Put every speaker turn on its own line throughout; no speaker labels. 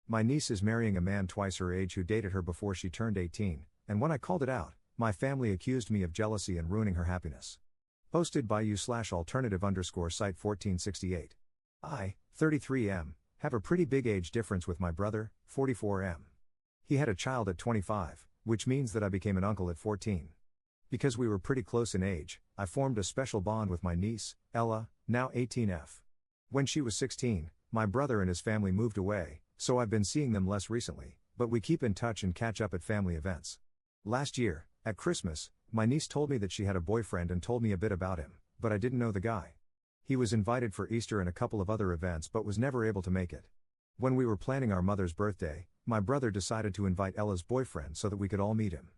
My niece is marrying a man twice her age who dated her before she turned 18, and when I called it out, my family accused me of jealousy and ruining her happiness. Posted by you/alternative_site 1468. I, 33M, have a pretty big age difference with my brother, 44M. He had a child at 25, which means that I became an uncle at 14. Because we were pretty close in age, I formed a special bond with my niece, Ella, now 18F. When she was 16, my brother and his family moved away, so I've been seeing them less recently, but we keep in touch and catch up at family events. Last year, at Christmas, my niece told me that she had a boyfriend and told me a bit about him, but I didn't know the guy. He was invited for Easter and a couple of other events but was never able to make it. When we were planning our mother's birthday, my brother decided to invite Ella's boyfriend so that we could all meet him.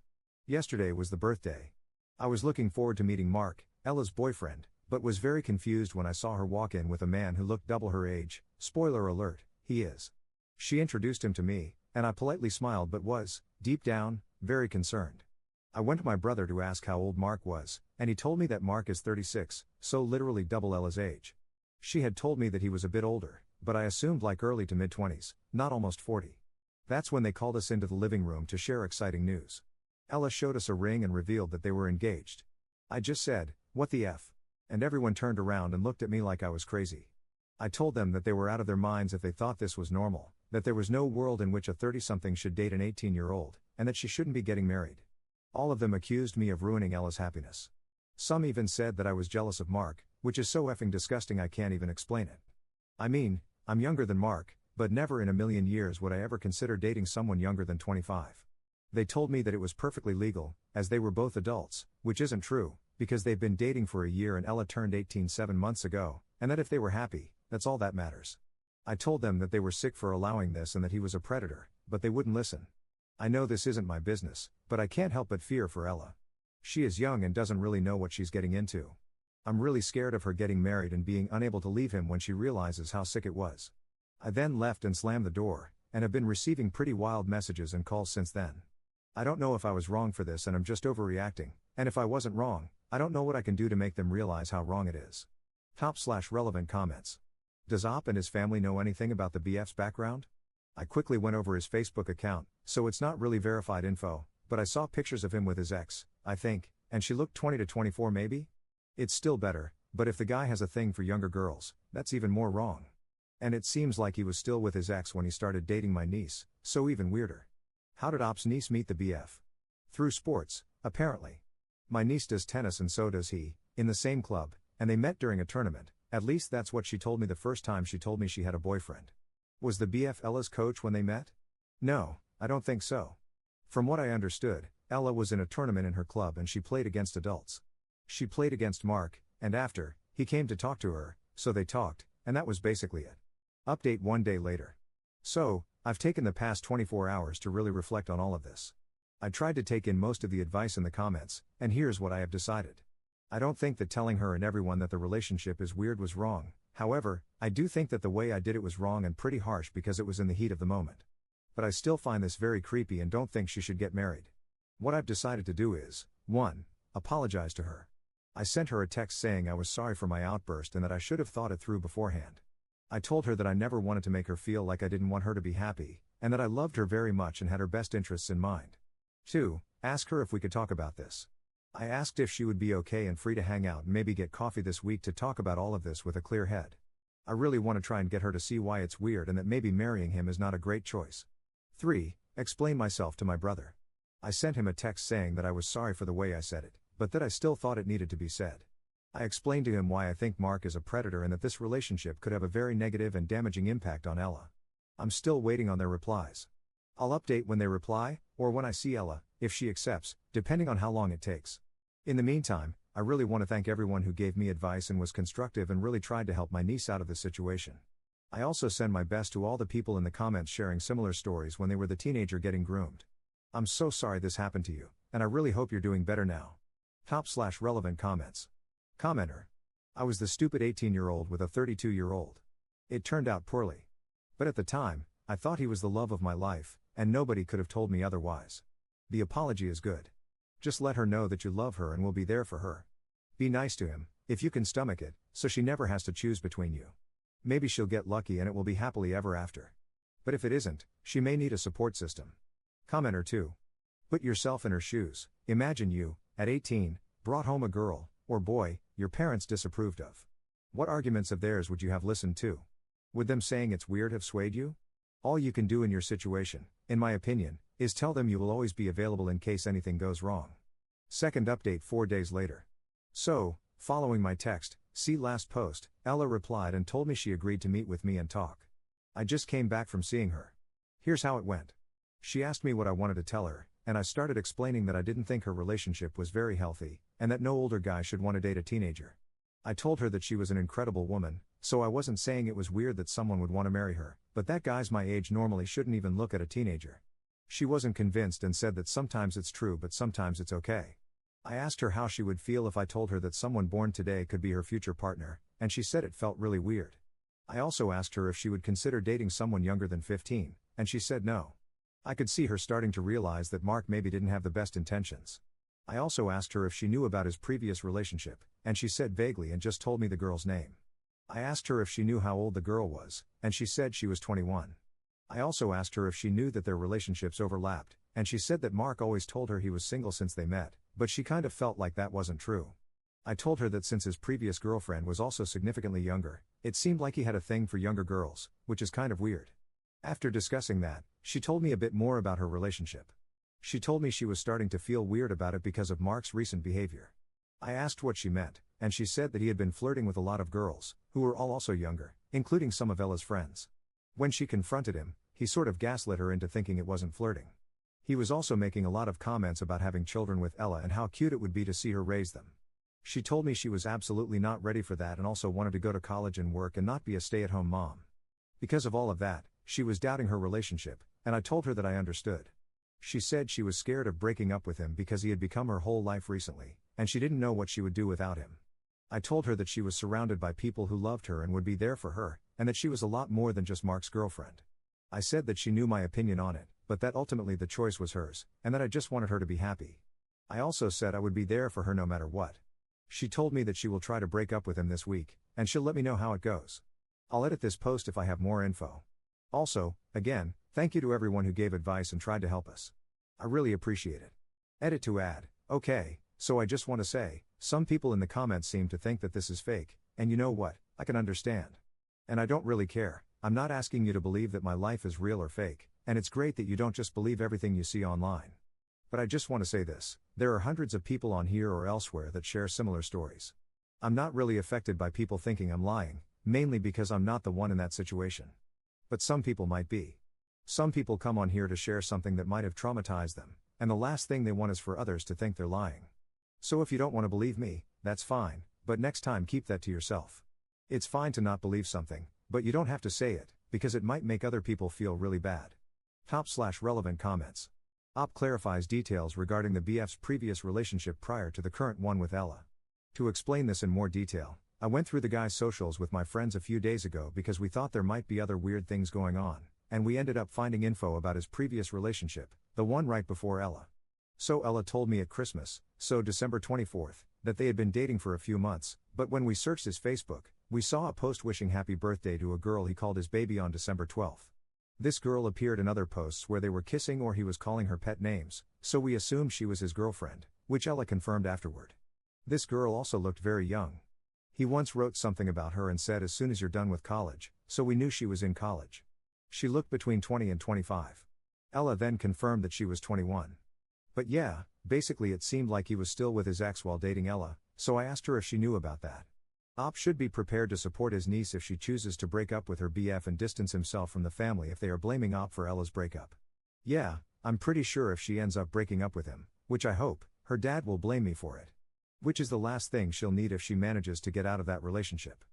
Yesterday was the birthday. I was looking forward to meeting Mark, Ella's boyfriend, but was very confused when I saw her walk in with a man who looked double her age. Spoiler alert, he is. She introduced him to me, and I politely smiled but was, deep down, very concerned. I went to my brother to ask how old Mark was, and he told me that Mark is 36, so literally double Ella's age. She had told me that he was a bit older, but I assumed like early to mid-20s, not almost 40. That's when they called us into the living room to share exciting news. Ella showed us a ring and revealed that they were engaged. I just said, "What the F?" And everyone turned around and looked at me like I was crazy. I told them that they were out of their minds if they thought this was normal, that there was no world in which a 30-something should date an 18-year-old, and that she shouldn't be getting married. All of them accused me of ruining Ella's happiness. Some even said that I was jealous of Mark, which is so effing disgusting I can't even explain it. I mean, I'm younger than Mark, but never in a million years would I ever consider dating someone younger than 25. They told me that it was perfectly legal, as they were both adults, which isn't true, because they've been dating for a year and Ella turned 18 7 months ago, and that if they were happy, that's all that matters. I told them that they were sick for allowing this and that he was a predator, but they wouldn't listen. I know this isn't my business, but I can't help but fear for Ella. She is young and doesn't really know what she's getting into. I'm really scared of her getting married and being unable to leave him when she realizes how sick it was. I then left and slammed the door, and have been receiving pretty wild messages and calls since then. I don't know if I was wrong for this and I'm just overreacting, and if I wasn't wrong, I don't know what I can do to make them realize how wrong it is. Top/relevant comments. Does Op and his family know anything about the BF's background? I quickly went over his Facebook account, so it's not really verified info, but I saw pictures of him with his ex, I think, and she looked 20 to 24 maybe? It's still better, but if the guy has a thing for younger girls, that's even more wrong. And it seems like he was still with his ex when he started dating my niece, so even weirder. How did Op's niece meet the BF? Through sports, apparently. My niece does tennis and so does he, in the same club, and they met during a tournament, at least that's what she told me the first time she told me she had a boyfriend. Was the BF Ella's coach when they met? No, I don't think so. From what I understood, Ella was in a tournament in her club and she played against adults. She played against Mark, and after, he came to talk to her, so they talked, and that was basically it. Update 1 day later. So, I've taken the past 24 hours to really reflect on all of this. I tried to take in most of the advice in the comments, and here's what I have decided. I don't think that telling her and everyone that the relationship is weird was wrong. However, I do think that the way I did it was wrong and pretty harsh because it was in the heat of the moment. But I still find this very creepy and don't think she should get married. What I've decided to do is, 1. Apologize to her. I sent her a text saying I was sorry for my outburst and that I should have thought it through beforehand. I told her that I never wanted to make her feel like I didn't want her to be happy, and that I loved her very much and had her best interests in mind. 2. Ask her if we could talk about this. I asked if she would be okay and free to hang out and maybe get coffee this week to talk about all of this with a clear head. I really want to try and get her to see why it's weird and that maybe marrying him is not a great choice. 3. Explain myself to my brother. I sent him a text saying that I was sorry for the way I said it, but that I still thought it needed to be said. I explained to him why I think Mark is a predator and that this relationship could have a very negative and damaging impact on Ella. I'm still waiting on their replies. I'll update when they reply, or when I see Ella, if she accepts, depending on how long it takes. In the meantime, I really want to thank everyone who gave me advice and was constructive and really tried to help my niece out of this situation. I also send my best to all the people in the comments sharing similar stories when they were the teenager getting groomed. I'm so sorry this happened to you, and I really hope you're doing better now. Top/relevant comments. Commenter. I was the stupid 18-year-old with a 32-year-old. It turned out poorly. But at the time, I thought he was the love of my life, and nobody could have told me otherwise. The apology is good. Just let her know that you love her and will be there for her. Be nice to him, if you can stomach it, so she never has to choose between you. Maybe she'll get lucky and it will be happily ever after. But if it isn't, she may need a support system. Commenter 2. Put yourself in her shoes. Imagine you, at 18, brought home a girl, or boy, your parents disapproved of. What arguments of theirs would you have listened to? Would them saying it's weird have swayed you? All you can do in your situation, in my opinion, is tell them you will always be available in case anything goes wrong. Second update 4 days later. So, following my text, see last post, Ella replied and told me she agreed to meet with me and talk. I just came back from seeing her. Here's how it went. She asked me what I wanted to tell her, and I started explaining that I didn't think her relationship was very healthy, and that no older guy should want to date a teenager. I told her that she was an incredible woman, so I wasn't saying it was weird that someone would want to marry her, but that guys my age normally shouldn't even look at a teenager. She wasn't convinced and said that sometimes it's true but sometimes it's okay. I asked her how she would feel if I told her that someone born today could be her future partner, and she said it felt really weird. I also asked her if she would consider dating someone younger than 15, and she said no. I could see her starting to realize that Mark maybe didn't have the best intentions. I also asked her if she knew about his previous relationship, and she said vaguely and just told me the girl's name. I asked her if she knew how old the girl was, and she said she was 21. I also asked her if she knew that their relationships overlapped, and she said that Mark always told her he was single since they met, but she kind of felt like that wasn't true. I told her that since his previous girlfriend was also significantly younger, it seemed like he had a thing for younger girls, which is kind of weird. After discussing that, she told me a bit more about her relationship. She told me she was starting to feel weird about it because of Mark's recent behavior. I asked what she meant, and she said that he had been flirting with a lot of girls, who were all also younger, including some of Ella's friends. When she confronted him, he sort of gaslit her into thinking it wasn't flirting. He was also making a lot of comments about having children with Ella and how cute it would be to see her raise them. She told me she was absolutely not ready for that and also wanted to go to college and work and not be a stay-at-home mom. Because of all of that, she was doubting her relationship, and I told her that I understood. She said she was scared of breaking up with him because he had become her whole life recently, and she didn't know what she would do without him. I told her that she was surrounded by people who loved her and would be there for her, and that she was a lot more than just Mark's girlfriend. I said that she knew my opinion on it, but that ultimately the choice was hers, and that I just wanted her to be happy. I also said I would be there for her no matter what. She told me that she will try to break up with him this week, and she'll let me know how it goes. I'll edit this post if I have more info. Also, again, thank you to everyone who gave advice and tried to help us. I really appreciate it. Edit to add, okay, so I just want to say, some people in the comments seem to think that this is fake, and you know what, I can understand. And I don't really care. I'm not asking you to believe that my life is real or fake, and it's great that you don't just believe everything you see online. But I just want to say this, there are hundreds of people on here or elsewhere that share similar stories. I'm not really affected by people thinking I'm lying, mainly because I'm not the one in that situation. But some people might be. Some people come on here to share something that might have traumatized them, and the last thing they want is for others to think they're lying. So if you don't want to believe me, that's fine, but next time keep that to yourself. It's fine to not believe something, but you don't have to say it, because it might make other people feel really bad. Top/relevant comments. Op clarifies details regarding the BF's previous relationship prior to the current one with Ella. To explain this in more detail, I went through the guy's socials with my friends a few days ago because we thought there might be other weird things going on, and we ended up finding info about his previous relationship, the one right before Ella. So Ella told me at Christmas, so December 24th, that they had been dating for a few months, but when we searched his Facebook, we saw a post wishing happy birthday to a girl he called his baby on December 12th. This girl appeared in other posts where they were kissing or he was calling her pet names, so we assumed she was his girlfriend, which Ella confirmed afterward. This girl also looked very young. He once wrote something about her and said as soon as you're done with college, so we knew she was in college. She looked between 20 and 25. Ella then confirmed that she was 21. But yeah, basically it seemed like he was still with his ex while dating Ella, so I asked her if she knew about that. Op should be prepared to support his niece if she chooses to break up with her BF and distance himself from the family if they are blaming Op for Ella's breakup. Yeah, I'm pretty sure if she ends up breaking up with him, which I hope, her dad will blame me for it. Which is the last thing she'll need if she manages to get out of that relationship.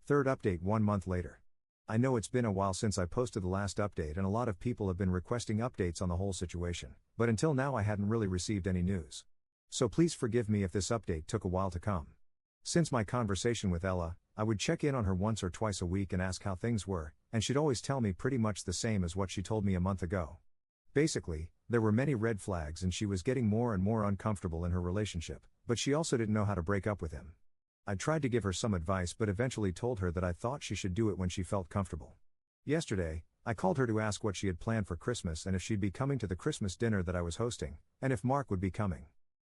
Third update 1 month later. I know it's been a while since I posted the last update and a lot of people have been requesting updates on the whole situation, but until now I hadn't really received any news. So please forgive me if this update took a while to come. Since my conversation with Ella, I would check in on her once or twice a week and ask how things were, and she'd always tell me pretty much the same as what she told me a month ago. Basically, there were many red flags and she was getting more and more uncomfortable in her relationship, but she also didn't know how to break up with him. I tried to give her some advice but eventually told her that I thought she should do it when she felt comfortable. Yesterday, I called her to ask what she had planned for Christmas and if she'd be coming to the Christmas dinner that I was hosting, and if Mark would be coming.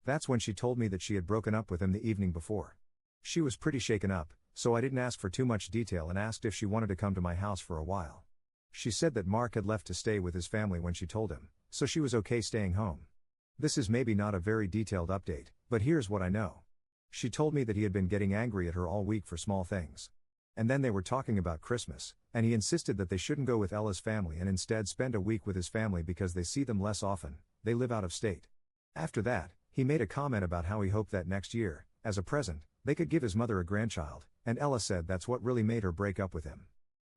That's when she told me that she had broken up with him the evening before. She was pretty shaken up, so I didn't ask for too much detail and asked if she wanted to come to my house for a while. She said that Mark had left to stay with his family when she told him, so she was okay staying home. This is maybe not a very detailed update, but here's what I know. She told me that he had been getting angry at her all week for small things. And then they were talking about Christmas, and he insisted that they shouldn't go with Ella's family and instead spend a week with his family because they see them less often, they live out of state. After that, he made a comment about how he hoped that next year, as a present, they could give his mother a grandchild, and Ella said that's what really made her break up with him.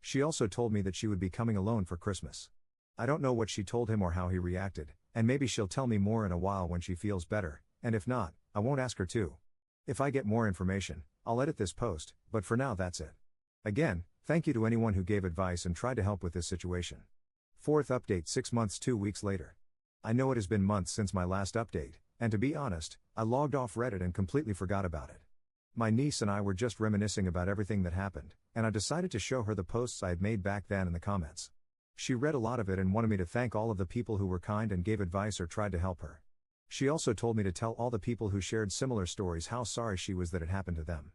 She also told me that she would be coming alone for Christmas. I don't know what she told him or how he reacted, and maybe she'll tell me more in a while when she feels better, and if not, I won't ask her to. If I get more information, I'll edit this post, but for now that's it. Again, thank you to anyone who gave advice and tried to help with this situation. Fourth update 6 months 2 weeks later. I know it has been months since my last update, and to be honest, I logged off Reddit and completely forgot about it. My niece and I were just reminiscing about everything that happened, and I decided to show her the posts I had made back then in the comments. She read a lot of it and wanted me to thank all of the people who were kind and gave advice or tried to help her. She also told me to tell all the people who shared similar stories how sorry she was that it happened to them.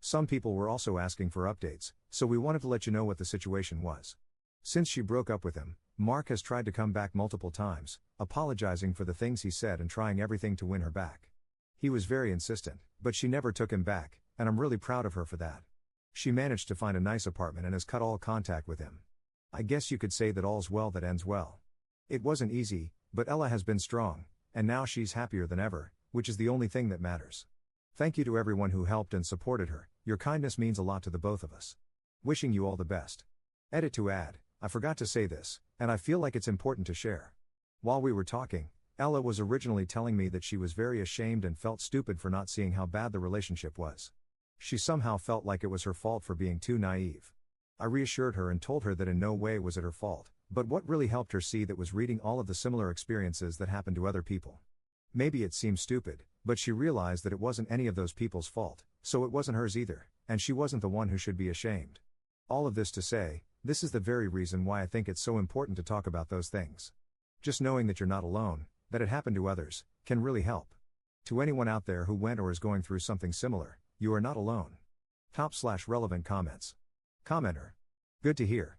Some people were also asking for updates, so we wanted to let you know what the situation was. Since she broke up with him, Mark has tried to come back multiple times, apologizing for the things he said and trying everything to win her back. He was very insistent, but she never took him back, and I'm really proud of her for that. She managed to find a nice apartment and has cut all contact with him. I guess you could say that all's well that ends well. It wasn't easy, but Ella has been strong, and now she's happier than ever, which is the only thing that matters. Thank you to everyone who helped and supported her, your kindness means a lot to the both of us. Wishing you all the best. Edit to add, I forgot to say this, and I feel like it's important to share. While we were talking, Ella was originally telling me that she was very ashamed and felt stupid for not seeing how bad the relationship was. She somehow felt like it was her fault for being too naive. I reassured her and told her that in no way was it her fault, but what really helped her see that was reading all of the similar experiences that happened to other people. Maybe it seemed stupid, but she realized that it wasn't any of those people's fault, so it wasn't hers either, and she wasn't the one who should be ashamed. All of this to say, this is the very reason why I think it's so important to talk about those things. Just knowing that you're not alone, that it happened to others, can really help. To anyone out there who went or is going through something similar, you are not alone. Top/relevant comments. Commenter. Good to hear.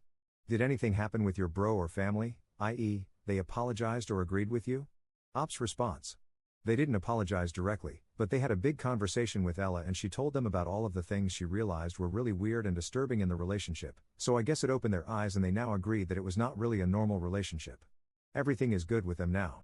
Did anything happen with your bro or family, i.e., they apologized or agreed with you? Ops response. They didn't apologize directly, but they had a big conversation with Ella and she told them about all of the things she realized were really weird and disturbing in the relationship, so I guess it opened their eyes and they now agree that it was not really a normal relationship. Everything is good with them now.